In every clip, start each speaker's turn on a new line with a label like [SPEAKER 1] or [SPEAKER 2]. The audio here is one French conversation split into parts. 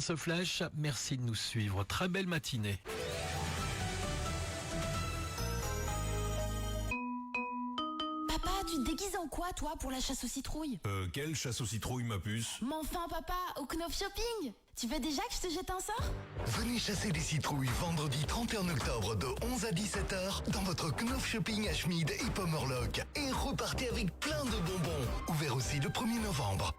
[SPEAKER 1] ce flash. Merci de nous suivre. Très belle matinée.
[SPEAKER 2] Papa, tu te déguises en quoi, toi, pour la chasse aux citrouilles?
[SPEAKER 3] Quelle chasse aux citrouilles, ma puce?
[SPEAKER 2] Mais enfin, papa, au Knopf Shopping! Tu veux déjà que je te jette un sort?
[SPEAKER 4] Venez chasser les citrouilles vendredi 31 octobre de 11 à 17h dans votre Knopf Shopping à Schmid et Pommerloch. Et repartez avec plein de bonbons. Ouvert aussi le 1er novembre.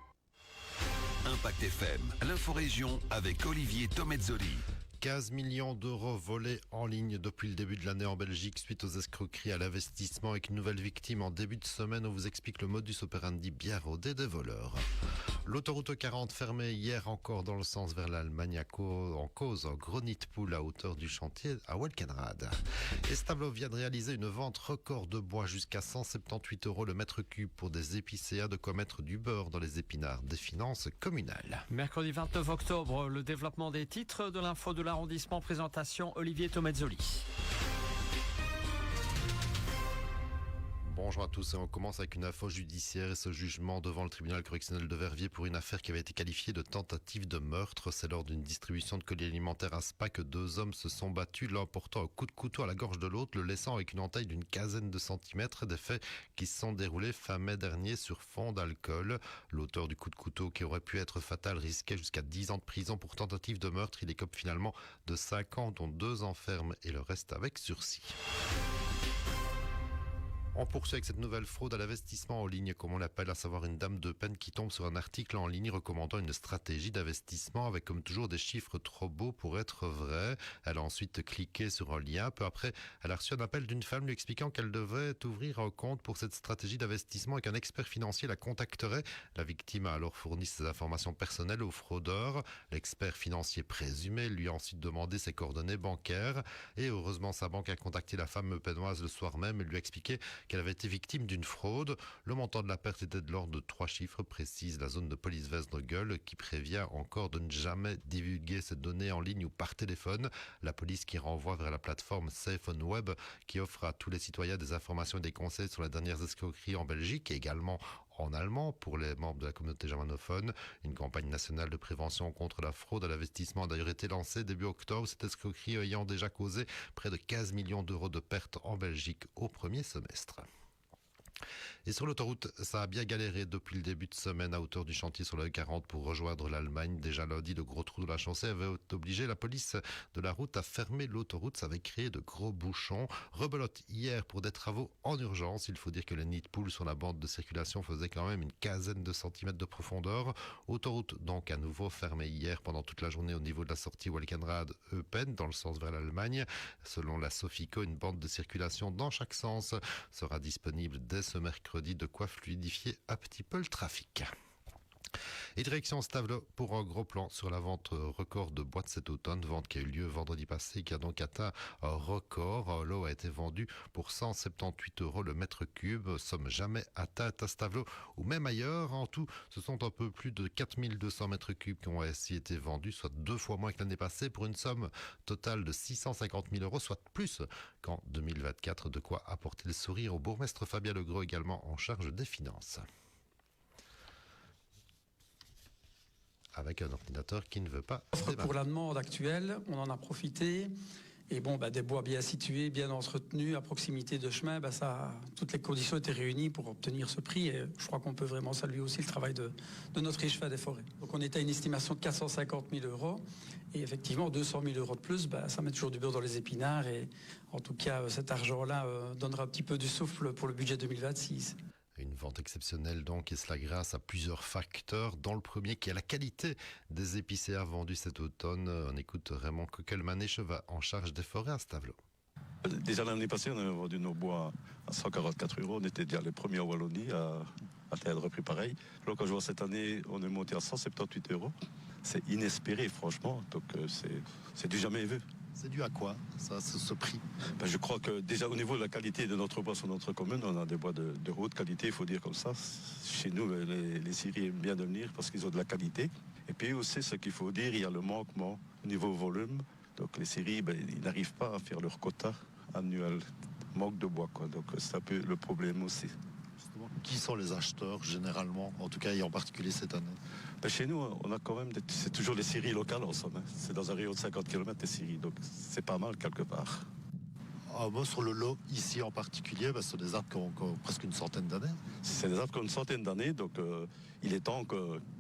[SPEAKER 3] Impact FM, l'inforégion avec Olivier Tomezzoli.
[SPEAKER 5] 15 millions d'euros volés en ligne depuis le début de l'année en Belgique suite aux escroqueries à l'investissement avec une nouvelle victime en début de semaine. On vous explique le modus operandi bien rodé des voleurs. L'autoroute 40 fermée hier encore dans le sens vers l'Allemagne en cause en gros nid de poule à hauteur du chantier à Welkenrad. Establo vient de réaliser une vente record de bois jusqu'à 178 € le mètre cube pour des épicéas, de quoi mettre du beurre dans les épinards des finances communales.
[SPEAKER 1] Mercredi 29 octobre, le développement des titres de l'info de l'arrondissement, présentation Olivier Tomezzoli.
[SPEAKER 5] Bonjour à tous et on commence avec une info judiciaire et ce jugement devant le tribunal correctionnel de Verviers pour une affaire qui avait été qualifiée de tentative de meurtre. C'est lors d'une distribution de colis alimentaires à Spa que deux hommes se sont battus, l'un portant un coup de couteau à la gorge de l'autre, le laissant avec une entaille d'une quinzaine de centimètres. Des faits qui se sont déroulés fin mai dernier sur fond d'alcool. L'auteur du coup de couteau qui aurait pu être fatal risquait jusqu'à 10 ans de prison pour tentative de meurtre. Il écope finalement de 5 ans dont 2 ans ferme et le reste avec sursis. On poursuit avec cette nouvelle fraude à l'investissement en ligne, comme on l'appelle, à savoir une dame de peine qui tombe sur un article en ligne recommandant une stratégie d'investissement avec comme toujours des chiffres trop beaux pour être vrais. Elle a ensuite cliqué sur un lien. Peu après, elle a reçu un appel d'une femme lui expliquant qu'elle devait ouvrir un compte pour cette stratégie d'investissement et qu'un expert financier la contacterait. La victime a alors fourni ses informations personnelles au fraudeur. L'expert financier présumé lui a ensuite demandé ses coordonnées bancaires et heureusement sa banque a contacté la femme peinoise le soir même et lui a expliqué qu'elle avait été victime d'une fraude. Le montant de la perte était de l'ordre de 3 chiffres, précise la zone de police Vesdregel, qui prévient encore de ne jamais divulguer ces données en ligne ou par téléphone. La police qui renvoie vers la plateforme Safe on Web, qui offre à tous les citoyens des informations et des conseils sur les dernières escroqueries en Belgique et également en allemand pour les membres de la communauté germanophone. Une campagne nationale de prévention contre la fraude à l'investissement a d'ailleurs été lancée début octobre, cette escroquerie ayant déjà causé près de 15 millions d'euros de pertes en Belgique au premier semestre. Et sur l'autoroute, ça a bien galéré depuis le début de semaine à hauteur du chantier sur la 40 pour rejoindre l'Allemagne. Déjà lundi, le gros trou de la chaussée avait obligé la police de la route à fermer l'autoroute. Ça avait créé de gros bouchons. Rebelote hier pour des travaux en urgence. Il faut dire que les nids de poules sur la bande de circulation faisaient quand même une quinzaine de centimètres de profondeur. Autoroute donc à nouveau fermée hier pendant toute la journée au niveau de la sortie Welkenrad-Eupen dans le sens vers l'Allemagne. Selon la Sofico, une bande de circulation dans chaque sens sera disponible dès ce mercredi, de quoi fluidifier un petit peu le trafic. Et direction Stavelot pour un gros plan sur la vente record de bois de cet automne, vente qui a eu lieu vendredi passé et qui a donc atteint un record. Un lot a été vendu pour 178 € le mètre cube, somme jamais atteinte à Stavelot ou même ailleurs. En tout, ce sont un peu plus de 4200 mètres cubes qui ont ainsi été vendus, soit 2 fois moins que l'année passée pour une somme totale de 650 000 €, soit plus qu'en 2024. De quoi apporter le sourire au bourgmestre Fabien Legros, également en charge des finances. Avec un ordinateur qui ne veut pas démarrer.
[SPEAKER 6] Pour la demande actuelle, on en a profité. Et bon, des bois bien situés, bien entretenus, à proximité de chemin, toutes les conditions étaient réunies pour obtenir ce prix. Et je crois qu'on peut vraiment saluer aussi le travail de notre échevin des forêts. Donc on était à une estimation de 450 000 €. Et effectivement, 200 000 € de plus, ça met toujours du beurre dans les épinards. Et en tout cas, cet argent-là donnera un petit peu du souffle pour le budget 2026.
[SPEAKER 5] Une vente exceptionnelle donc, et cela grâce à plusieurs facteurs, dont le premier qui est la qualité des épicéas vendus cet automne. On écoute Raymond Kuckelman, échevin en charge des forêts à Stavelot.
[SPEAKER 7] Déjà l'année passée, on avait vendu nos bois à 144 €. On était déjà les premiers en Wallonie à atteindre un prix pareil. Alors quand je vois cette année, on est monté à 178 €. C'est inespéré, franchement. Donc c'est du jamais vu.
[SPEAKER 5] C'est dû à quoi, ça, ce prix?
[SPEAKER 7] Je crois que déjà au niveau de la qualité de notre bois sur notre commune, on a des bois de haute qualité, il faut dire comme ça. Chez nous, les scieries aiment bien de venir parce qu'ils ont de la qualité. Et puis aussi, ce qu'il faut dire, il y a le manquement au niveau volume. Donc les scieries, ils n'arrivent pas à faire leur quota annuel. Manque de bois, quoi. Donc c'est un peu le problème aussi.
[SPEAKER 5] Justement,
[SPEAKER 8] Qui sont les acheteurs généralement, en tout cas et en particulier cette année?
[SPEAKER 7] Chez nous, on a quand même, c'est toujours les scieries locales en somme. C'est dans un rayon de 50 km les scieries, donc c'est pas mal quelque part.
[SPEAKER 8] Moi, sur le lot, ici en particulier, ce sont des arbres qui ont presque une centaine d'années.
[SPEAKER 7] C'est des arbres qui ont une centaine d'années, donc il est temps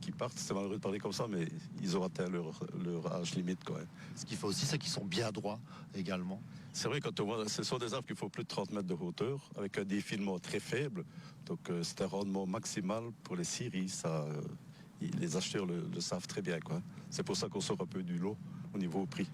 [SPEAKER 7] qu'ils partent. C'est malheureux de parler comme ça, mais ils auront atteint leur âge limite. Quoi.
[SPEAKER 8] Ce qu'il faut aussi, c'est qu'ils sont bien droits également.
[SPEAKER 7] C'est vrai, quand on voit, ce sont des arbres qu'il faut plus de 30 mètres de hauteur, avec un défilement très faible. Donc c'est un rendement maximal pour les scieries. Les acheteurs le savent très bien. Quoi. C'est pour ça qu'on sort un peu du lot au niveau prix.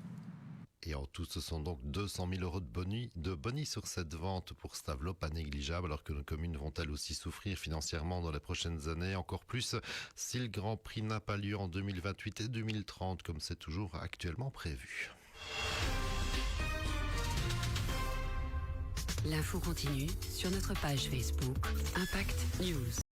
[SPEAKER 5] Et en tout, ce sont donc 200 000 euros de bonus sur cette vente pour Stavelot, pas négligeable, alors que nos communes vont elles aussi souffrir financièrement dans les prochaines années, encore plus si le Grand Prix n'a pas lieu en 2028 et 2030, comme c'est toujours actuellement prévu.
[SPEAKER 9] L'info continue sur notre page Facebook Impact News.